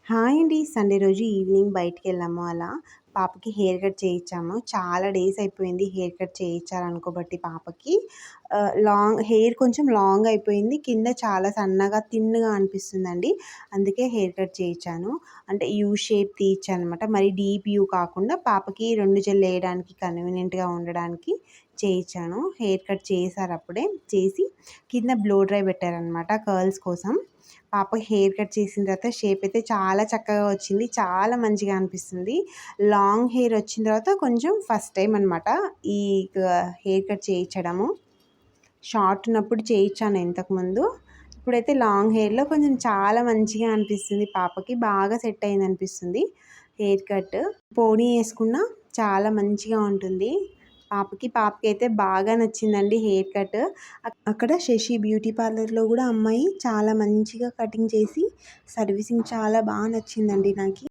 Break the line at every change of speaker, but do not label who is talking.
Hi అండి. Sunday రోజు evening బయటికెళ్ళాము అలా. పాపకి హెయిర్ కట్ చేయించాము. చాలా డేస్ అయిపోయింది హెయిర్ కట్ చేయించాలనుకోబట్టి పాపకి. హెయిర్ కొంచెం లాంగ్ అయిపోయింది. కింద చాలా సన్నగా, థిన్‌గా అనిపిస్తుందండి. అందుకే హెయిర్ కట్ చేయించాను. అంటే యూ షేప్ తీయించాననమాట. మరి డీప్ యూ కాకుండా పాపకి 2 జడలేయడానికి కన్వీనియంట్‌గా ఉండడానికి చేయించాను. హెయిర్ కట్ చేశారప్పుడే. చేసి కింద బ్లో డ్రై పెట్టారనమాట కర్ల్స్ కోసం. పాపకి హెయిర్ కట్ చేసిన తర్వాత షేప్ అయితే చాలా చక్కగా వచ్చింది. చాలా మంచిగా అనిపిస్తుంది. లాంగ్ హెయిర్ వచ్చిన తర్వాత కొంచెం ఫస్ట్ టైం అనమాట ఈ హెయిర్ కట్ చేయించడము. షార్ట్ ఉన్నప్పుడు చేయించాను ఇంతకుముందు. ఇప్పుడైతే లాంగ్ హెయిర్‌లో కొంచెం చాలా మంచిగా అనిపిస్తుంది పాపకి. బాగా సెట్ అయింది అనిపిస్తుంది హెయిర్ కట్. పోనీ వేసుకున్నా చాలా మంచిగా ఉంటుంది పాపకి అయితే బాగా నచ్చిందండి హెయిర్ కట్. అక్కడ శశి బ్యూటీ పార్లర్‌లో కూడా అమ్మాయి చాలా మంచిగా కటింగ్ చేసి సర్వీసింగ్ చాలా బాగా నచ్చిందండి నాకి.